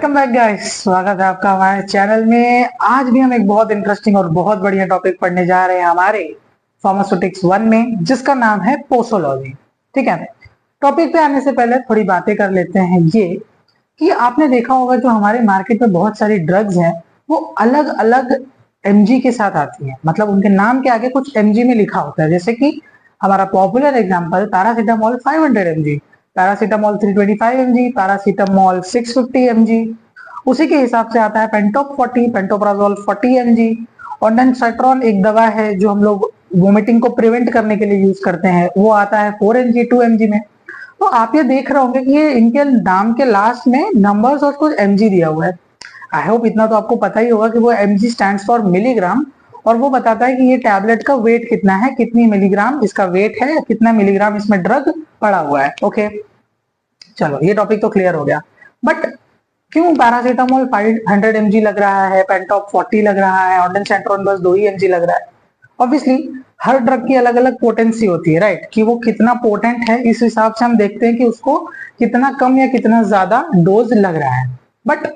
Welcome back guys, स्वागत है आपका हमारे चैनल में। आज भी हम एक बहुत इंटरेस्टिंग और बहुत बढ़िया टॉपिक पढ़ने जा रहे हैं हमारे फार्मास्यूटिक्स 1 में, जिसका नाम है पोसोलॉजी। ठीक है, टॉपिक पे आने से पहले थोड़ी बातें कर लेते हैं। ये कि आपने देखा होगा जो हमारे मार्केट में बहुत सारी ड्रग्स हैं वो अलग अलग एमजी के साथ आती हैं, मतलब उनके नाम के आगे कुछ एमजी में लिखा होता है। जैसे कि हमारा popular example paracetamol 500 mg, paracetamol 325 mg, paracetamol 650 mg। उसी के हिसाब से आता है पेंटोप 40, पेंटोप्राजोल 40 mg। ऑन्डेंसेट्रॉन एक दवा है जो हम लोग वोमिटिंग को प्रिवेंट करने के लिए यूज करते हैं, वो आता है 4 mg 2 mg में। तो आप ये देख रहे होंगे कि ये इनके नाम के लास्ट में नंबर्स और कुछ mg दिया हुआ है। आई होप इतना तो आपको पता ही होगा कि वो mg स्टैंड्स फॉर मिलीग्राम, और वो बताता है कि ये टैबलेट का वेट कितना है, कितनी मिलीग्राम इसका वेट है, कितना मिलीग्राम इसमें ड्रग पड़ा हुआ है। ओके, चलो ये टॉपिक तो क्लियर हो गया। बट क्यों पैरासीटामोल 500 mg लग रहा है, पेंटॉप 40 लग रहा है, ऑन्डेंसेट्रॉन बस 2 ही mg लग रहा है? ऑब्वियसली हर ड्रग की अलग अलग पोटेंसी होती है, राइट, कि वो कितना पोटेंट है इस हिसाब से हम देखते हैं कि उसको कितना कम या कितना ज्यादा डोज लग रहा है। बट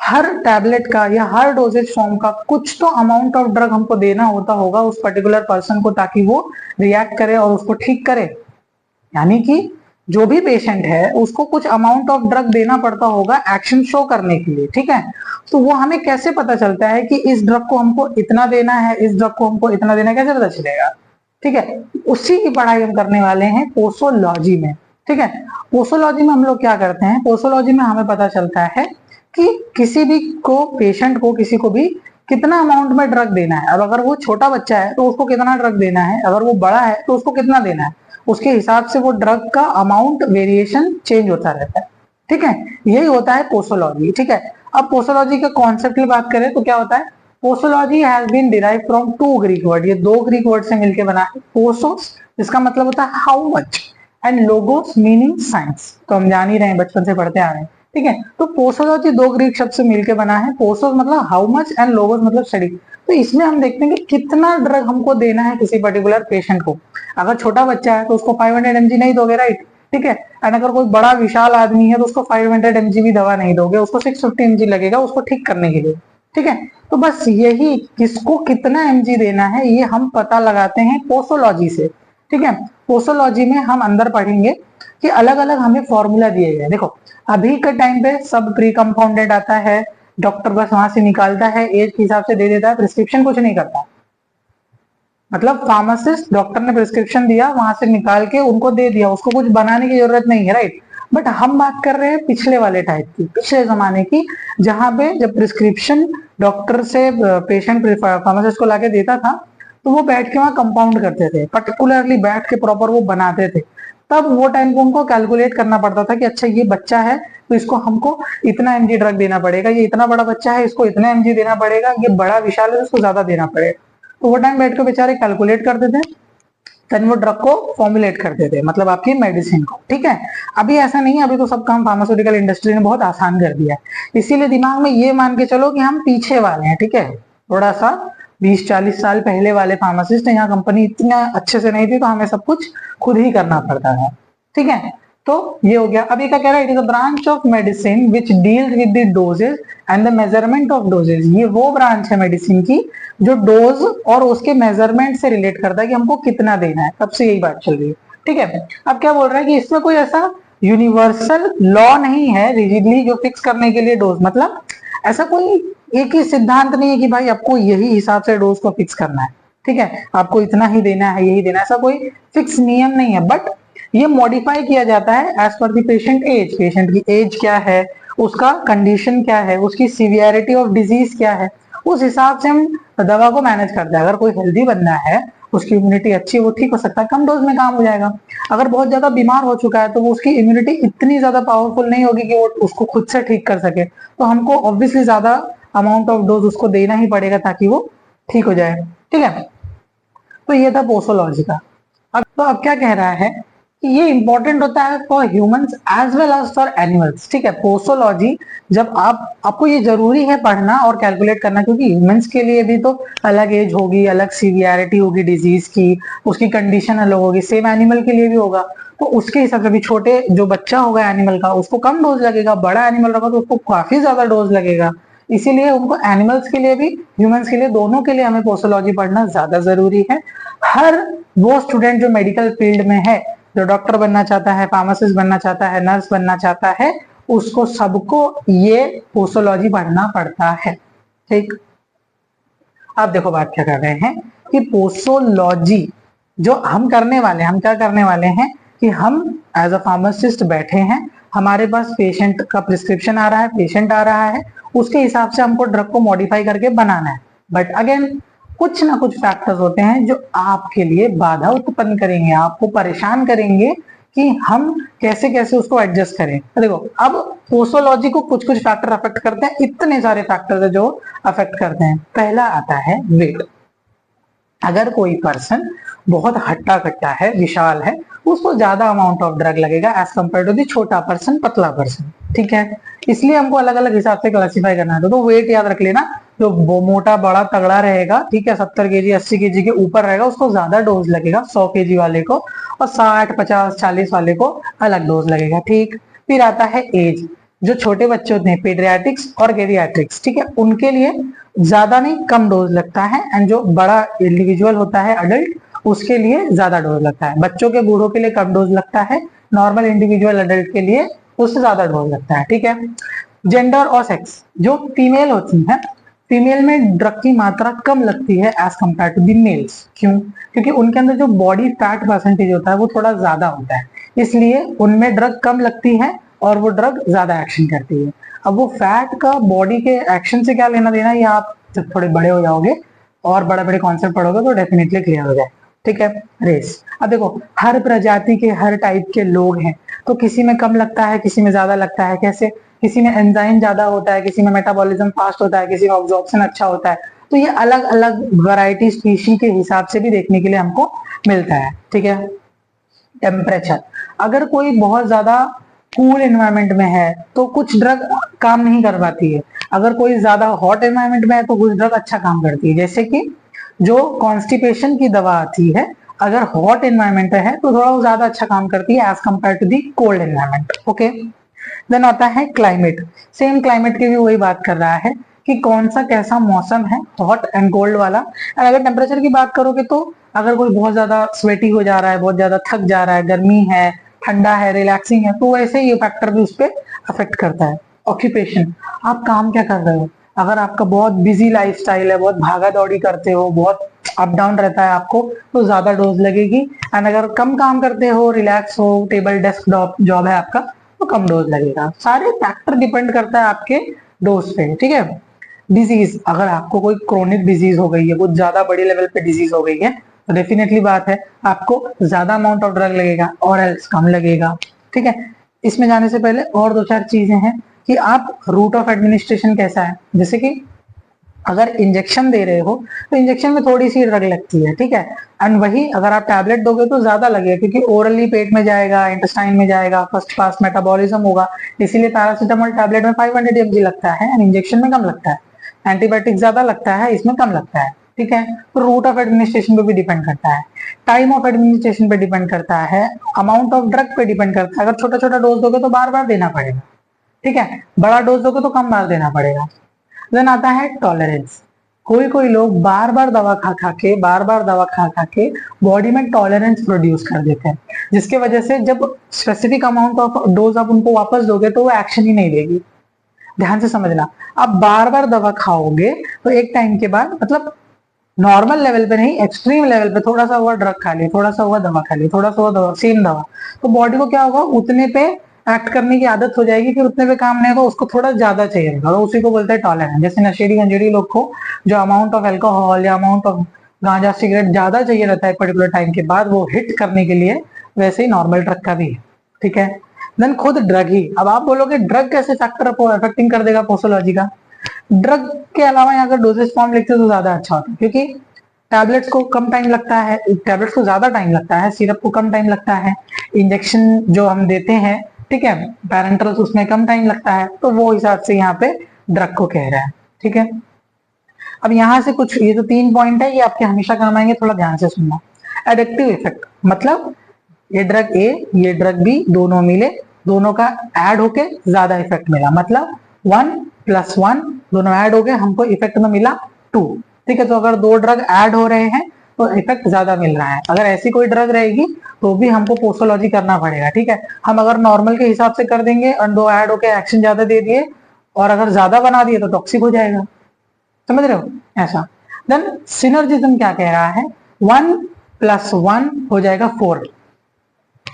हर टैबलेट का या हर डोजेज फॉर्म का कुछ तो अमाउंट ऑफ ड्रग हमको देना होगा उस पर्टिकुलर पर्सन को, ताकि वो रिएक्ट करे और उसको ठीक करे। यानी कि जो भी पेशेंट है उसको कुछ अमाउंट ऑफ ड्रग देना पड़ता होगा एक्शन शो करने के लिए। ठीक है, तो वो हमें कैसे पता चलता है कि इस ड्रग को हमको इतना देना है, इस ड्रग को हमको इतना देना है, कैसे पता चलेगा? ठीक है, उसी की पढ़ाई हम करने वाले हैं पोसोलॉजी में। ठीक है, पोसोलॉजी में हम लोग क्या करते हैं, पोसोलॉजी में हमें पता चलता है कि किसी भी को पेशेंट को किसी को भी कितना अमाउंट में ड्रग देना है। और अगर वो छोटा बच्चा है तो उसको कितना ड्रग देना है, अगर वो बड़ा है तो उसको कितना देना है, उसके हिसाब से वो ड्रग का अमाउंट वेरिएशन चेंज होता रहता है। ठीक है, यही होता है पोसोलॉजी। ठीक है, अब पोसोलॉजी के कॉन्सेप्ट की बात करें तो क्या होता है, posology has been derive from 2 Greek word, ये 2 ग्रीक वर्ड से मिलकर बना है। पोसोस जिसका मतलब होता है how much, and logos meaning science, तो हम जान ही रहे हैं, बचपन से पढ़ते आ रहे हैं। ठीक है, तो पोसोलॉजी 2 ग्रीक शब्द से मिलकर बना है। पोसोस मतलब हाउ मच एंड लोगोस मतलब स्टडी। तो इसमें हम देखते हैं कि कितना ड्रग हमको देना है किसी पर्टिकुलर पेशेंट को। अगर छोटा बच्चा है तो उसको 500 mg नहीं दोगे, राइट। ठीक है, एंड अगर कोई बड़ा विशाल आदमी है तो उसको 500 mg भी दवा नहीं दोगे, उसको 650 mg लगेगा उसको ठीक करने के लिए। ठीक है, तो बस यही किसको कितना mg देना है ये हम पता लगाते हैं पोसोलॉजी से। ठीक है, पोसोलॉजी में हम अंदर पढ़ेंगे कि अलग अलग हमें फॉर्मूला दिए गए। देखो अभी के टाइम पे सब प्री कंपाउंडेड आता है, डॉक्टर बस वहां से निकालता है, एज के हिसाब से दे देता है, प्रिस्क्रिप्शन कुछ नहीं करता। मतलब फार्मासिस्ट, डॉक्टर ने प्रिस्क्रिप्शन दिया, वहां से निकाल के उनको दे दिया, उसको कुछ बनाने की जरूरत नहीं है, राइट। बट हम बात कर रहे हैं पिछले वाले टाइप की, पिछले जमाने की, जहां पे जब प्रिस्क्रिप्शन डॉक्टर से पेशेंट फार्मासिस्ट को लाके देता था तो वो बैठ के वहां कंपाउंड करते थे, पर्टिकुलरली बैठ के प्रॉपर वो बनाते थे। तब वो टाइम को उनको कैलकुलेट करना पड़ता था कि अच्छा ये बच्चा है तो इसको हमको इतना mg ड्रग देना पड़ेगा, ये इतना बड़ा बच्चा है इसको इतना mg देना पड़ेगा, ये बड़ा विशाल है तो इसको ज्यादा देना पड़ेगा। तो वो टाइम बैठ के बेचारे कैलकुलेट करते थे, देन वो ड्रग को फॉर्मुलेट करते थे, मतलब आपकी मेडिसिन को। ठीक है, अभी ऐसा नहीं है, अभी तो सब काम फार्मास्यूटिकल इंडस्ट्री ने बहुत आसान कर दिया है। इसीलिए दिमाग में ये मान के चलो कि हम पीछे वाले हैं। ठीक है, थोड़ा सा 20-40 साल पहले वाले फार्मासिस्ट हैं, यहाँ कंपनी इतना अच्छे से नहीं थी तो हमें सब कुछ खुद ही करना पड़ता था। ठीक है, तो ये हो गया। अभी क्या कह रहा है, it is a branch of medicine which deals with the dosages and the measurement of dosages. ये वो ब्रांच है मेडिसिन की जो डोज और उसके मेजरमेंट से रिलेट करता है कि हमको कितना देना है, तब से यही बात चल रही है। ठीक है, अब क्या बोल रहा है कि इसमें कोई ऐसा यूनिवर्सल लॉ नहीं है रिजिडली जो फिक्स करने के लिए डोज, मतलब ऐसा कोई एक ही सिद्धांत नहीं है कि भाई आपको यही हिसाब से डोज को फिक्स करना है। ठीक है, आपको इतना ही देना है, यही देना है, ऐसा कोई फिक्स नियम नहीं है। बट ये मॉडिफाई किया जाता है as per the patient age, पेशेंट की एज क्या है, उसका कंडीशन क्या है, उसकी सीवियरिटी ऑफ डिजीज क्या है, उस हिसाब से हम दवा को मैनेज करते हैं। अगर कोई हेल्दी बंदा है, उसकी इम्यूनिटी अच्छी है, वो ठीक हो सकता है, कम डोज में काम हो जाएगा। अगर बहुत ज्यादा बीमार हो चुका है तो वो उसकी इम्यूनिटी इतनी ज्यादा पावरफुल नहीं होगी कि वो उसको खुद से ठीक कर सके, तो हमको ऑब्वियसली ज्यादा अमाउंट ऑफ डोज उसको देना ही पड़ेगा ताकि वो ठीक हो जाए। ठीक है, तो ये था पोसोलॉजी का। अब क्या कह रहा है कि ये इंपॉर्टेंट होता है for humans as well as for animals. ठीक है, पोसोलॉजी जब आपको ये जरूरी है पढ़ना और कैलकुलेट करना, क्योंकि ह्यूमंस के लिए भी तो अलग एज होगी, अलग सीवियरिटी होगी डिजीज की, उसकी कंडीशन अलग होगी, सेम एनिमल के लिए भी होगा। तो उसके हिसाब से भी छोटे जो बच्चा होगा एनिमल का उसको कम डोज लगेगा, बड़ा एनिमल होगा तो उसको काफी ज्यादा डोज लगेगा। इसीलिए उनको एनिमल्स के लिए भी ह्यूमंस के लिए दोनों के लिए हमें पोसोलॉजी पढ़ना ज्यादा जरूरी है। हर वो स्टूडेंट जो मेडिकल फील्ड में है, जो डॉक्टर बनना चाहता है, फार्मासिस्ट बनना चाहता है, नर्स बनना चाहता है, उसको सबको ये पोसोलॉजी पढ़ना पड़ता है। ठीक, अब देखो बात क्या कर रहे हैं कि पोसोलॉजी जो हम करने वाले हैं, हम क्या करने वाले हैं कि हम एज अ फार्मासिस्ट बैठे हैं, हमारे पास पेशेंट का प्रिस्क्रिप्शन आ रहा है, पेशेंट आ रहा है, उसके हिसाब से हमको ड्रग को मॉडिफाई करके बनाना है। बट अगेन कुछ ना कुछ फैक्टर्स होते हैं जो आपके लिए बाधा उत्पन्न करेंगे, आपको परेशान करेंगे कि हम कैसे कैसे उसको एडजस्ट करें। तो देखो अब पोसोलॉजी को कुछ कुछ फैक्टर अफेक्ट करते हैं, इतने सारे फैक्टर्स है जो अफेक्ट करते हैं। पहला आता है वेट। अगर कोई पर्सन बहुत हट्टा कट्टा है, विशाल है, उसको ज्यादा अमाउंट ऑफ ड्रग लगेगा एज कम्पेयर टू दी छोटा पर्सन, पतला पर्सन। ठीक है, इसलिए हमको अलग अलग हिसाब से क्लासिफाई करना है। तो वेट याद रख लेना, जो मोटा बड़ा तगड़ा रहेगा, ठीक है, 70 केजी 80 केजी के ऊपर रहेगा, उसको ज्यादा डोज लगेगा 100 केजी वाले को, और 60 50 40 वाले को अलग डोज लगेगा। ठीक, फिर आता है एज। जो छोटे बच्चे होते हैं, पीडियाट्रिक्स और गेरियाट्रिक्स, ठीक है, उनके लिए ज्यादा नहीं कम डोज लगता है, एंड जो बड़ा इंडिविजुअल होता है अडल्ट, उसके लिए ज्यादा डोज लगता है। बच्चों के बूढ़ों के लिए कम डोज लगता है, नॉर्मल इंडिविजुअल अडल्ट के लिए उससे ज्यादा डोज लगता है। ठीक है, जेंडर और सेक्स। जो फीमेल होती है, फीमेल में ड्रग की मात्रा कम लगती है as compare to the males. क्यों? क्योंकि उनके अंदर जो बॉडी फैट परसेंटेज होता है वो थोड़ा ज्यादा होता है, इसलिए उनमें ड्रग कम लगती है और वो ड्रग ज्यादा एक्शन करती है। अब वो फैट का बॉडी के एक्शन से क्या लेना देना, ये आप जब थोड़े बड़े हो जाओगे और बड़े बड़े कॉन्सेप्ट पढ़ोगे तो डेफिनेटली क्लियर हो जाए। ठीक है, रेस। अब देखो हर प्रजाति के हर टाइप के लोग हैं, तो किसी में कम लगता है, किसी में ज्यादा लगता है। कैसे? किसी में एंजाइम ज्यादा होता है, किसी में मेटाबॉलिज्म फास्ट होता है, किसी में ऑब्जॉर्प्शन अच्छा होता है। तो ये अलग अलग वैरायटी स्पीशी के हिसाब से भी देखने के लिए हमको मिलता है। ठीक है, टेम्परेचर। अगर कोई बहुत ज्यादा कूल एनवायरनमेंट में है तो कुछ ड्रग काम नहीं कर पाती है, अगर कोई ज्यादा हॉट एनवायरनमेंट में है तो कुछ ड्रग अच्छा काम करती है। जैसे कि जो कॉन्स्टिपेशन की दवा आती है, अगर हॉट एनवायरनमेंट है तो थोड़ा वो ज्यादा अच्छा काम करती है as compare to the cold environment. Okay, then आता है क्लाइमेट। सेम क्लाइमेट की भी वही बात कर रहा है कि कौन सा कैसा मौसम है, हॉट एंड कोल्ड वाला। और अगर टेम्परेचर की बात करोगे तो अगर कोई बहुत ज्यादा स्वेटी हो जा रहा है, बहुत ज्यादा थक जा रहा है, गर्मी है, ठंडा है, रिलैक्सिंग है, तो वैसे ये फैक्टर भी उस पर अफेक्ट करता है। ऑक्यूपेशन, आप काम क्या कर रहे हो, अगर आपका बहुत बिजी लाइफस्टाइल है, बहुत भागा दौड़ी करते हो, बहुत अप डाउन रहता है आपको, तो ज्यादा डोज लगेगी। एंड अगर कम काम करते हो, रिलैक्स हो, टेबल डेस्क जॉब है आपका, तो कम डोज लगेगा। सारे फैक्टर डिपेंड करता है आपके डोज पे। ठीक है, डिजीज, अगर आपको कोई क्रोनिक डिजीज हो गई है, बहुत ज्यादा बड़ी लेवल पे डिजीज हो गई है, तो डेफिनेटली बात है आपको ज्यादा अमाउंट ऑफ ड्रग लगेगा और एल्स कम लगेगा। ठीक है, इसमें जाने से पहले और दो चार चीजें हैं कि आप रूट ऑफ एडमिनिस्ट्रेशन कैसा है। जैसे कि अगर इंजेक्शन दे रहे हो तो इंजेक्शन में थोड़ी सी ड्रग लगती है, ठीक है, एंड वही अगर आप टैबलेट दोगे तो ज्यादा लगेगा, क्योंकि ओरली पेट में जाएगा, इंटेस्टाइन में जाएगा, फर्स्ट पास मेटाबॉलिज्म होगा। इसीलिए पैरासीटामोल टैबलेट में 500 mg लगता है एंड इंजेक्शन में कम लगता है। एंटीबायोटिक ज्यादा लगता है, इसमें कम लगता है। ठीक है, तो रूट ऑफ एडमिनिस्ट्रेशन पे भी डिपेंड करता है, टाइम ऑफ एडमिनिस्ट्रेशन पे डिपेंड करता है, अमाउंट ऑफ ड्रग पे डिपेंड करता है। अगर छोटा छोटा डोज दोगे तो बार बार देना पड़ेगा, ठीक है, बड़ा डोज दोगे तो कम बार देना पड़ेगा। देन आता है टॉलरेंस। कोई कोई लोग बार बार दवा खा खा के बॉडी में टॉलरेंस प्रोड्यूस कर देते हैं, जिसके वजह से जब स्पेसिफिक अमाउंट ऑफ डोज आप उनको वापस दोगे तो वो एक्शन ही नहीं देगी। ध्यान से समझना, आप बार बार दवा खाओगे तो एक टाइम के बाद, मतलब नॉर्मल लेवल पे नहीं, एक्सट्रीम लेवल पे थोड़ा सा हुआ ड्रग खा लिया, थोड़ा सा हुआ दवा खा ली, थोड़ा सा हुआ दवा, सेम दवा, तो बॉडी को क्या होगा, उतने पे एक्ट करने की आदत हो जाएगी, फिर उतने पे काम नहीं होगा, उसको थोड़ा ज्यादा चाहिए रहेगा, तो उसी को बोलते हैं टॉलरेंस। जैसे नशेड़ी गंजेड़ी लोग को जो अमाउंट ऑफ अल्कोहल या अमाउंट ऑफ गांजा सिगरेट ज्यादा चाहिए रहता है पर्टिकुलर टाइम के बाद वो हिट करने के लिए, वैसे ही नॉर्मल ड्रग का भी है। ठीक है, देन खुद ड्रग ही, अब आप बोलोगे ड्रग कैसे फैक्टर अफेक्टिंग कर देगा पोसोलॉजी का। ड्रग के अलावा यहाँ अगर डोजेज फॉर्म लिखते तो ज्यादा अच्छा होता है, क्योंकि टैबलेट्स को कम टाइम लगता है, टैबलेट्स को ज्यादा टाइम लगता है, सिरप को कम टाइम लगता है, इंजेक्शन जो हम देते हैं, ठीक है, पैरेंटल्स, उसमें कम टाइम लगता है, तो वो हिसाब से यहाँ पे ड्रग को कह रहा है। ठीक है, अब यहाँ से कुछ, ये तो 3 पॉइंट है, ये आपके हमेशा काम आएंगे, थोड़ा ध्यान से सुनना। एडिक्टिव इफेक्ट, मतलब ये ड्रग ए ये ड्रग बी दोनों मिले, दोनों का ऐड होके ज्यादा इफेक्ट मिला, मतलब 1 + 1 दोनों ऐड हो गए, हमको इफेक्ट में मिला 2। ठीक है, तो अगर दो ड्रग ऐड हो रहे हैं तो इफेक्ट ज्यादा मिल रहा है। अगर ऐसी कोई ड्रग रहेगी तो भी हमको पोसोलॉजी करना पड़ेगा। ठीक है, हम अगर नॉर्मल के हिसाब से कर देंगे और दो ऐड होके एक्शन ज्यादा दे दिए और अगर ज्यादा बना दिए तो टॉक्सिक हो जाएगा, समझ रहे हो ऐसा। देन सिनर्जिज्म क्या कह रहा है, 1 + 1 हो जाएगा 4,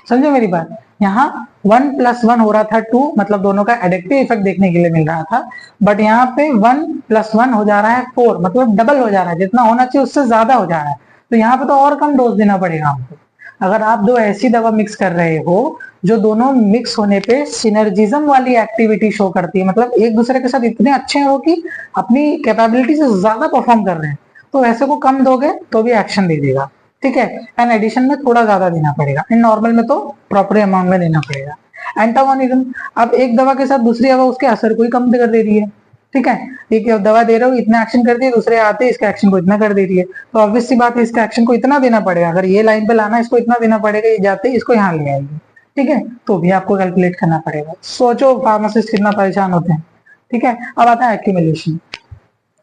समझे मेरी बात। यहाँ 1 + 1 हो रहा था 2, मतलब दोनों का एडिक्टिव इफेक्ट देखने के लिए मिल रहा था, बट यहाँ पे 1 + 1 हो जा रहा है 4, मतलब डबल हो जा रहा है, जितना होना चाहिए उससे ज्यादा हो जा रहा है। तो यहाँ पे तो और कम डोज देना पड़ेगा हमको। अगर आप दो ऐसी दवा मिक्स कर रहे हो जो दोनों मिक्स होने पे सिनर्जिज्म वाली एक्टिविटी शो करती है, मतलब एक दूसरे के साथ इतने अच्छे हो कि अपनी कैपेबिलिटी से ज्यादा परफॉर्म कर रहे हैं, तो ऐसे को कम दोगे तो भी एक्शन दे देगा। ठीक है, एंड एडिशन में थोड़ा ज्यादा देना पड़ेगा, इन नॉर्मल में तो प्रॉपर अमाउंट में देना पड़ेगा। एंटागोनिज्म, अब एक दवा के साथ दूसरी दवा उसके असर को ही कम कर दे रही है। ठीक है, एक दवा दे रहा हूँ इतना एक्शन कर दिया, दूसरे आते इसका एक्शन को इतना कर दे रही है, तो ऑब्वियस सी बात है इसका एक्शन को इतना देना पड़ेगा। अगर ये लाइन पे लाना इसको इतना देना पड़ेगा, ये जाते इसको यहाँ ले आएगी। ठीक है, तो भी आपको कैलकुलेट करना पड़ेगा। सोचो फार्मासिस्ट कितना परेशान होते हैं। ठीक है, अब आता है एक्यूमुलेशन।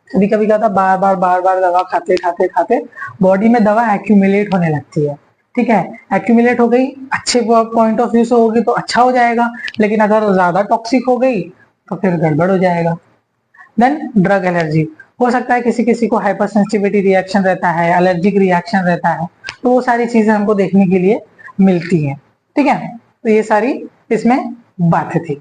कभी कभी क्या था, बार बार दवा खाते खाते खाते बॉडी में दवा एक्यूमुलेट होने लगती है। ठीक है, एक्यूमुलेट हो गई, अच्छे पॉइंट ऑफ व्यू से होगी तो अच्छा हो जाएगा, लेकिन अगर ज्यादा टॉक्सिक हो गई तो फिर गड़बड़ हो जाएगा। देन ड्रग एलर्जी, हो सकता है किसी किसी को हाइपर सेंसिटिविटी रिएक्शन रहता है, एलर्जिक रिएक्शन रहता है, तो वो सारी चीजें हमको देखने के लिए मिलती हैं। ठीक है, तो ये सारी इसमें बातें थी।